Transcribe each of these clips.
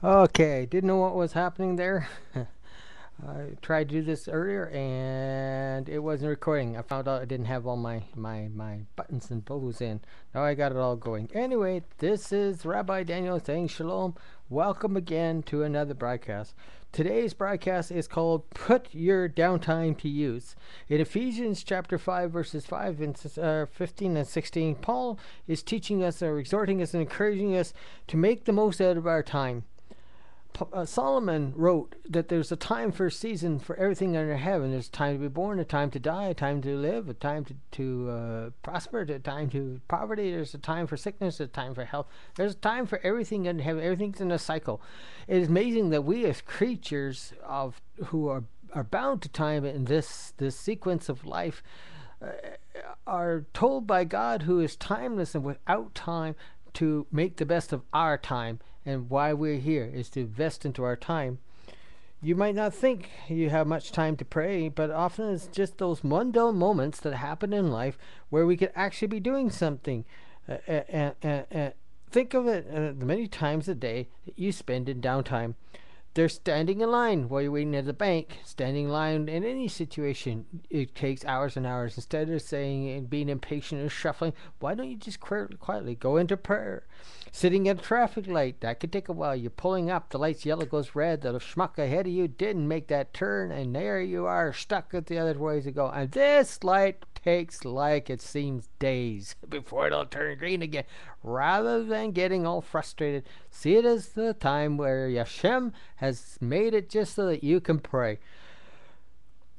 Okay, didn't know what was happening there. I tried to do this earlier and it wasn't recording. I found out I didn't have all my buttons and bubbles in. Now I got it all going. Anyway, this is Rabbi Daniel saying shalom. Welcome again to another broadcast. Today's broadcast is called Put Your Downtime to Use. In Ephesians chapter 5, verses 5 and 15 and 16, Paul is teaching us or exhorting us and encouraging us to make the most out of our time. Solomon wrote that there's a time for a season for everything under heaven. There's a time to be born, a time to die, a time to live, a time to prosper, a time to poverty. There's a time for sickness, a time for health. There's a time for everything under heaven. Everything's in a cycle. It is amazing that we as creatures of who are bound to time in this sequence of life are told by God, who is timeless and without time, to make the best of our time. And why we're here is to invest into our time. You might not think you have much time to pray, but often it's just those mundane moments that happen in life where we could actually be doing something. Think of it many times a day that you spend in downtime. They're standing in line while you're waiting at the bank. Standing in line in any situation, it takes hours and hours. Instead of saying and being impatient or shuffling, why don't you just quietly go into prayer? Sitting at a traffic light, that could take a while. You're pulling up, the light's yellow goes red, the schmuck ahead of you didn't make that turn, and there you are, stuck at the other way to go. And this light takes, like it seems, days before it'll turn green again. Rather than getting all frustrated, see it as the time where Yashem has made it just so that you can pray.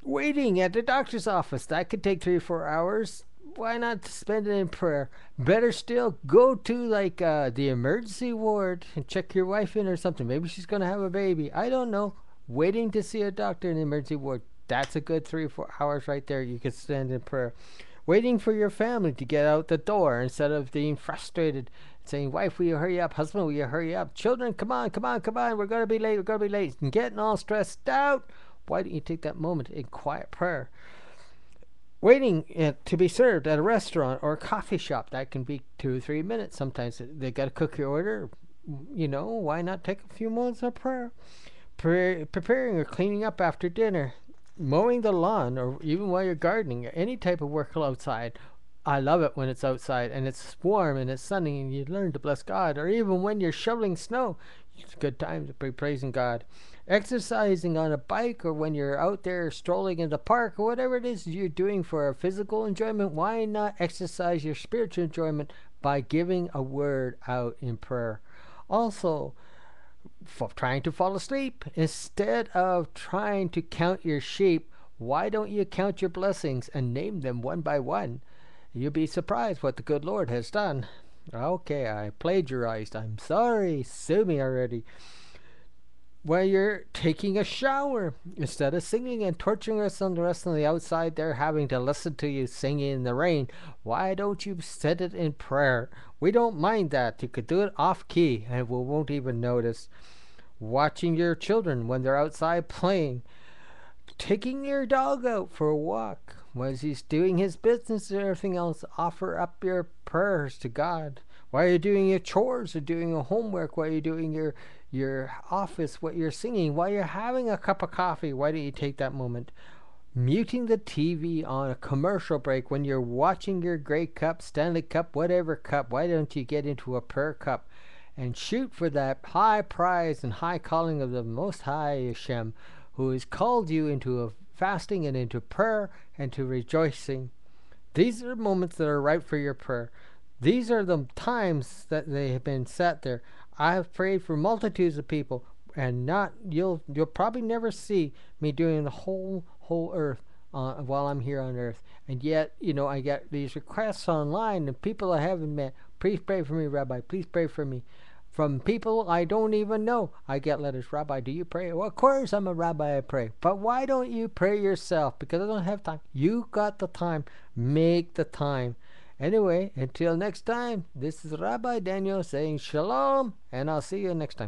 Waiting at the doctor's office, that could take 3 or 4 hours. Why not spend it in prayer? Better still, go to the emergency ward and check your wife in or something. Maybe she's going to have a baby. I don't know. Waiting to see a doctor in the emergency ward, that's a good 3 or 4 hours right there. You can stand in prayer. Waiting for your family to get out the door instead of being frustrated, saying, wife, will you hurry up? Husband, will you hurry up? Children, come on, come on, come on. We're going to be late. We're going to be late. And getting all stressed out. Why don't you take that moment in quiet prayer? Waiting to be served at a restaurant or a coffee shop, that can be 2 or 3 minutes. Sometimes they got to cook your order. Why not take a few moments of prayer? Preparing or cleaning up after dinner, mowing the lawn, or even while you're gardening, or any type of work outside. I love it when it's outside and it's warm and it's sunny and you learn to bless God. Or even when you're shoveling snow, it's a good time to be praising God. Exercising on a bike, or when you're out there strolling in the park, or whatever it is you're doing for a physical enjoyment, why not exercise your spiritual enjoyment by giving a word out in prayer? Also, for trying to fall asleep, instead of trying to count your sheep, why don't you count your blessings and name them one by one? You'll be surprised what the good Lord has done. Okay, I plagiarized. I'm sorry. Sue me already. While you're taking a shower, instead of singing and torturing us on the rest of the outside there having to listen to you singing in the rain, why don't you set it in prayer? We don't mind that. You could do it off key and we won't even notice. Watching your children when they're outside playing. Taking your dog out for a walk. As he's doing his business and everything else, offer up your prayers to God. While you're doing your chores or doing your homework, while you're doing your office, what you're singing, while you're having a cup of coffee, why don't you take that moment? Muting the TV on a commercial break when you're watching your Grey Cup, Stanley Cup, whatever cup, why don't you get into a prayer cup and shoot for that high prize and high calling of the Most High Hashem, who has called you into a fasting and into prayer and to rejoicing. These are moments that are right for your prayer. These are the times that they have been set there. I have prayed for multitudes of people, and you'll probably never see me doing the whole earth while I'm here on earth. And yet, I get these requests online, and people I haven't met. Please pray for me, Rabbi. Please pray for me. From people I don't even know, I get letters. Rabbi, do you pray? Well, of course I'm a rabbi, I pray. But why don't you pray yourself? Because I don't have time. You got the time. Make the time. Anyway, until next time, this is Rabbi Daniel saying shalom, and I'll see you next time.